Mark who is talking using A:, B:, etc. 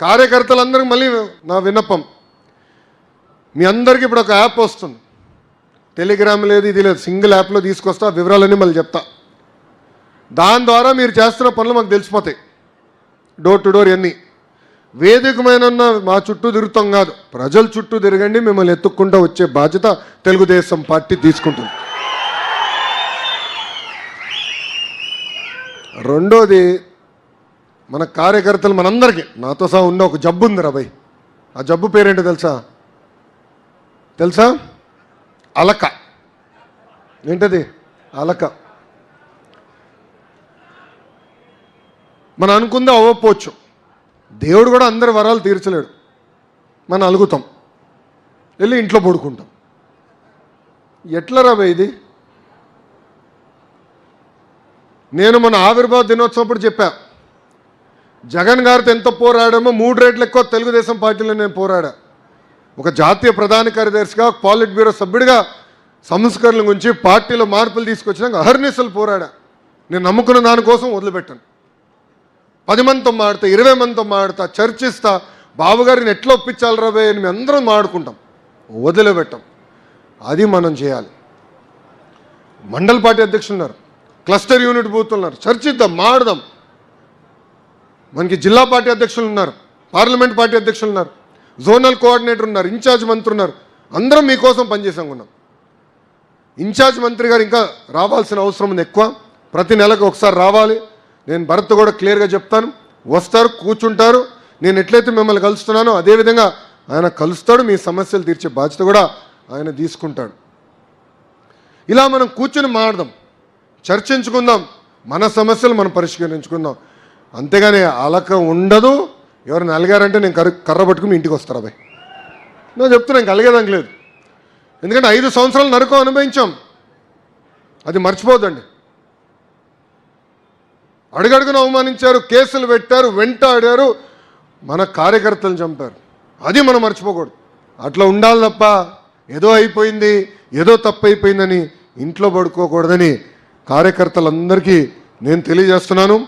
A: కార్యకర్తలందరికీ మళ్ళీ నా విన్నపం, మీ అందరికీ ఇప్పుడు ఒక యాప్ వస్తుంది. టెలిగ్రామ్ లేదు, ఇది లేదు, సింగిల్ యాప్లో తీసుకొస్తా, వివరాలన్నీ మళ్ళీ చెప్తా. దాని ద్వారా మీరు చేస్తున్న పనులు మాకు తెలిసిపోతాయి. డోర్ టు డోర్ అన్నీ వేదికమైన మా చుట్టూ తిరుగుతాం కాదు, ప్రజల చుట్టూ తిరగండి. మిమ్మల్ని ఎత్తుక్కుంటూ వచ్చే బాధ్యత తెలుగుదేశం పార్టీ తీసుకుంటుంది. రెండోది, మన కార్యకర్తలు మనందరికీ నాతో సహా ఉన్న ఒక జబ్బు ఉంది రాబాయ్. ఆ జబ్బు పేరేంటో తెలుసా? అలక. ఏంటది? అలక. మనం అనుకుందే అవ్వకపోవచ్చు, దేవుడు కూడా అందరి వరాలు తీర్చలేడు. మనం అలుగుతాం, వెళ్ళి ఇంట్లో పడుకుంటాం. ఎట్లా రాబాయ్ ఇది? నేను మన ఆవిర్భావ దినోత్సవం చెప్పా, జగన్ గారితో ఎంత పోరాడామో 3 రెట్లు ఎక్కువ తెలుగుదేశం పార్టీలో నేను పోరాడా. ఒక జాతీయ ప్రధాన కార్యదర్శిగా, పాలిట్ బ్యూరో సభ్యుడిగా సంస్కరణల గురించి, పార్టీలో మార్పులు తీసుకొచ్చినాక అహర్నిశలు పోరాడా. నేను నమ్ముకున్న దానికోసం వదిలిపెట్టాను. 10 మందితో మాడతా, 20 మందితో మాడతా, చర్చిస్తా, బాబుగారిని ఎట్లా ఒప్పించాలి రాబోయే అని మేము అందరం మాడుకుంటాం, వదిలిపెట్టాం. అది మనం చేయాలి. మండల పార్టీ అధ్యక్షులు ఉన్నారు, క్లస్టర్ యూనిట్ బూత్లు ఉన్నారు, చర్చిద్దాం, మాడదాం. మనకి జిల్లా పార్టీ అధ్యక్షులు ఉన్నారు, పార్లమెంట్ పార్టీ అధ్యక్షులు ఉన్నారు, జోనల్ కోఆర్డినేటర్ ఉన్నారు, ఇన్ఛార్జ్ మంత్రి ఉన్నారు. అందరం మీకోసం పనిచేసాం ఉన్నాం. ఇన్ఛార్జ్ మంత్రి గారు ఇంకా రావాల్సిన అవసరం ఉంది ఎక్కువ. ప్రతి నెలకు ఒకసారి రావాలి. నేను భరత్ కూడా క్లియర్గా చెప్తాను, వస్తారు, కూర్చుంటారు. నేను ఎట్లయితే మిమ్మల్ని కలుస్తున్నానో అదేవిధంగా ఆయన కలుస్తాడు. మీ సమస్యలు తీర్చే బాధ్యత కూడా ఆయన తీసుకుంటాడు. ఇలా మనం కూర్చొని మాడదాం, చర్చించుకుందాం, మన సమస్యలు మనం పరిష్కరించుకుందాం. అంతేగాని అలక ఉండదు. ఎవరిని అలిగారంటే నేను కర్ర పట్టుకుని ఇంటికి వస్తారా బాయ్? నేను చెప్తున్నాను, కలిగేదానికి లేదు. ఎందుకంటే 5 సంవత్సరాలు నరకం అనుభవించాం, అది మర్చిపోదండి. అడుగడుగున అవమానించారు, కేసులు పెట్టారు, వెంటాడారు, మన కార్యకర్తలు చంపారు. అది మనం మర్చిపోకూడదు. అట్లా ఉండాలి తప్ప ఏదో అయిపోయింది, ఏదో తప్పు అయిపోయిందని ఇంట్లో పడుకోకూడదని కార్యకర్తలందరికీ నేను తెలియజేస్తున్నాను.